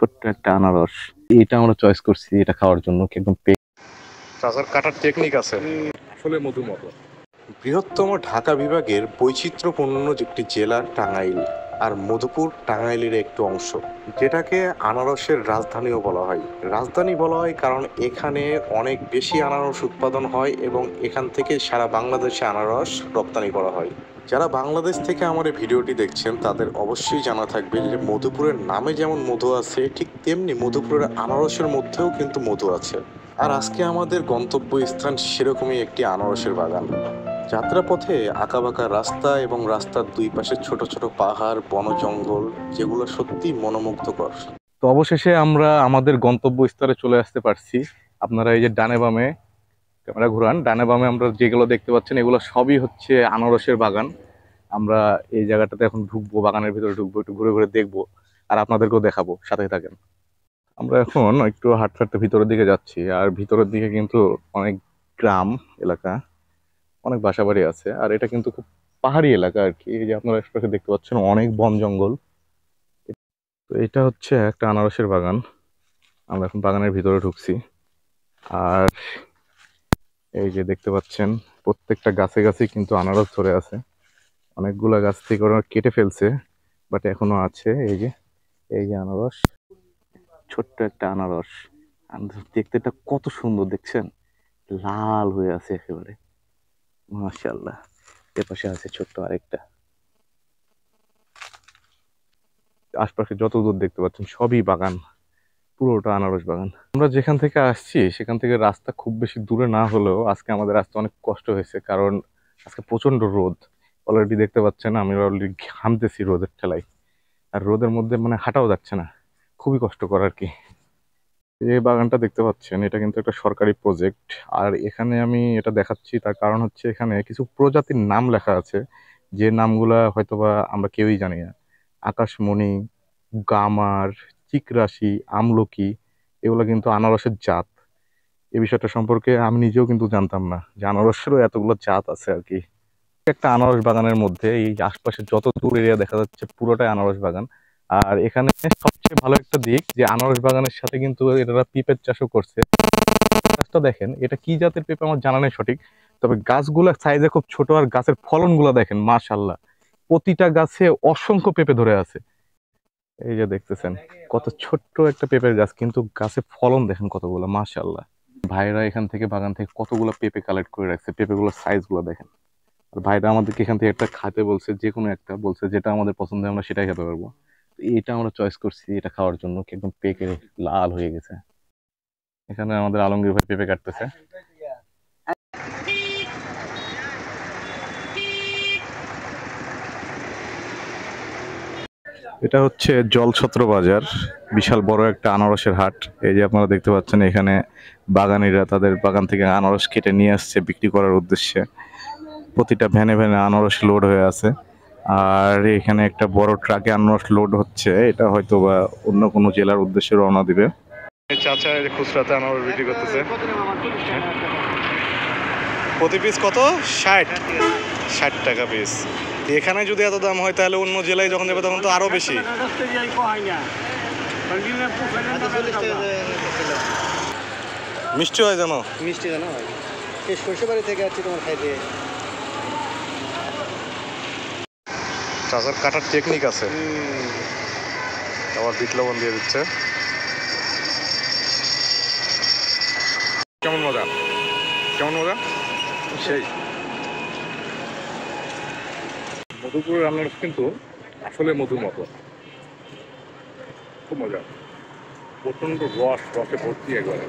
ছোট্ট একটা আনারস, এটা আমরা চয়েস করছি এটা খাওয়ার জন্য, একদম চাচার কাটার টেকনিক আছে, আসলে মধু মতো। বৃহত্তম ঢাকা বিভাগের বৈচিত্র্যপূর্ণ একটি জেলা টাঙ্গাইল, আর মধুপুর টাঙ্গাইলের একটি অংশ, যেটাকে আনারসের রাজধানীও বলা হয়। রাজধানী বলা হয় কারণ এখানে অনেক বেশি আনারস উৎপাদন হয় এবং এখান থেকে সারা বাংলাদেশে আনারস রপ্তানি করা হয়। যারা বাংলাদেশ থেকে আমার এই ভিডিওটি দেখছেন তাদের অবশ্যই জানা থাকবে যে মধুপুরের নামে যেমন মধু আছে, ঠিক তেমনি মধুপুরের আনারসের মধ্যেও কিন্তু মধু আছে। আর আজকে আমাদের গন্তব্য স্থান সেরকমই একটি আনারসের বাগান। যাত্রাপথে আঁকাবাঁকা রাস্তা এবং রাস্তার দুই পাশে ছোট ছোট পাহাড়, বন জঙ্গল, যেগুলো সত্যি মনোমুগ্ধকর। তো অবশেষে আমরা আমাদের গন্তব্যস্থলে চলে আসতে পারছি। আপনারা এই যে ডানে বামে ক্যামেরা ঘুরান, ডানে বামে আমরা যেগুলো দেখতে পাচ্ছেন এগুলো সবই হচ্ছে আনারসের বাগান। আমরা এই জায়গাটাতে এখন ঢুকবো, বাগানের ভিতরে ঢুকবো, একটু ঘুরে ঘুরে দেখবো আর আপনাদেরকেও দেখাবো, সাথে থাকেন। আমরা এখন একটু হাঁটতে হাঁটতে ভিতরের দিকে যাচ্ছি, আর ভিতরের দিকে কিন্তু অনেক গ্রাম এলাকা, অনেক বাসা বাড়ি আছে, আর এটা কিন্তু খুব পাহাড়ি এলাকা আর কি। এই যে আপনারা আশেপাশে দেখতে পাচ্ছেন অনেক বন জঙ্গল। তো এটা হচ্ছে একটা আনারসের বাগান। আমরা এখন বাগানের ভিতরে ঢুকছি, আর এই যে দেখতে পাচ্ছেন প্রত্যেকটা গাছে গাছে কিন্তু আনারস ধরে আছে। অনেকগুলা গাছ থেকে ওরা কেটে ফেলছে, বাট এখনো আছে। এই যে আনারস, ছোট্ট একটা আনারস। দেখতে এটা কত সুন্দর দেখছেন, লাল হয়ে আছে একেবারে, মাশাআল্লাহ। এর পাশে আছে ছোট্ট আরেকটা। আশপাশে যত দূর দেখতে পাচ্ছেন সবই বাগান, পুরোটা আনারস বাগান। আমরা যেখান থেকে আসছি সেখান থেকে রাস্তা খুব বেশি দূরে না হলেও আজকে আমাদের রাস্তা অনেক কষ্ট হয়েছে, কারণ আজকে প্রচন্ড রোদ। অলরেডি দেখতে পাচ্ছেন আমি অলরেডি ঘামতেছি রোদের ঠেলায়, আর রোদের মধ্যে মানে হাঁটাও যাচ্ছে না, খুবই কষ্টকর আর কি। এই বাগানটা দেখতে পাচ্ছেন এটা কিন্তু একটা সরকারি প্রজেক্ট, আর এখানে আমি এটা দেখাচ্ছি তার কারণ হচ্ছে এখানে কিছু প্রজাতির নাম লেখা আছে, যে নামগুলা হয়তোবা আমরা কেউই জানি না। আকাশমণি, গামার, চিকরাশি, আমলকি, এগুলো কিন্তু আনারসের জাত। এই বিষয়টা সম্পর্কে আমি নিজেও কিন্তু জানতাম না যে আনারসেরও এতগুলো জাত আছে আর কি। একটা আনারস বাগানের মধ্যে এই আশপাশে যত দূর এরিয়া দেখা যাচ্ছে পুরোটাই আনারস বাগান। আর এখানে সবচেয়ে ভালো একটা দিক যে আনারস বাগানের সাথে কিন্তু এরা পিঁপের চাষও করছে। গাছটা দেখেন, এটা কি জাতের পেঁপে আমার জানা নেই সঠিক, তবে গাছগুলা সাইজে খুব ছোট, আর গাছের ফলনগুলা দেখেন মাশাআল্লাহ, প্রতিটা গাছে অসংখ্য পেঁপে ধরে আছে। এই যে দেখতেছেন কত ছোট্ট একটা পেঁপের গাছ, কিন্তু গাছে ফলন দেখেন কতগুলো, মাশাআল্লাহ। ভাইরা এখান থেকে বাগান থেকে কতগুলো পেঁপে কালেক্ট করে রাখছে, পেঁপেগুলোর সাইজ গুলো দেখেন। আর ভাইরা আমাদেরকে এখান থেকে একটা খাতে বলছে, যে কোনো একটা বলছে, যেটা আমাদের পছন্দ হয় আমরা সেটাই খেতে পারবো। তো এটা আমরা চয়েস করছি এটা খাওয়ার জন্য, একদম পেকে লাল হয়ে গেছে। এখানে আমাদের আলমগীর ভাই পেঁপে কাটতেছে। এটা হচ্ছে জলছত্র বাজার, বিশাল বড় একটা আনারসের হাট। এই যে আপনারা দেখতে পাচ্ছেন এখানে বাগানিরা তাদের বাগান থেকে আনারস কেটে নিয়ে আসছে বিক্রি করার উদ্দেশ্যে। প্রতিটা ভ্যানে ভ্যানে আনারস লোড হয়ে আছে, আর এখানে একটা বড় ট্রাকে আনারস লোড হচ্ছে, এটা হয়তো বা অন্য কোনো জেলার উদ্দেশ্যে রওনা দিবে। চাচা খুচরাতে আনারস বিক্রি করতেছে। প্রতি পিস কত? 60 টাকা পিস। এখানে যদি এত দাম হয় তাহলে অন্য জেলায় যখন যাবে তখন তো আরো বেশি। মিষ্টি হয় জানো? মিষ্টি জানো হয়। এই সরষেবাড়ি থেকে আসছি তোমার খাইতে। চাচার কাটার টেকনিক আছে, আবার বিট লবণ দিয়ে দিচ্ছে। কেমন মজা, কেমন মজা সেই। মধুপুরের আনারস কিন্তু আসলে মধুর মতো, খুব মজা, প্রচন্ড রসে ভর্তি একবারে।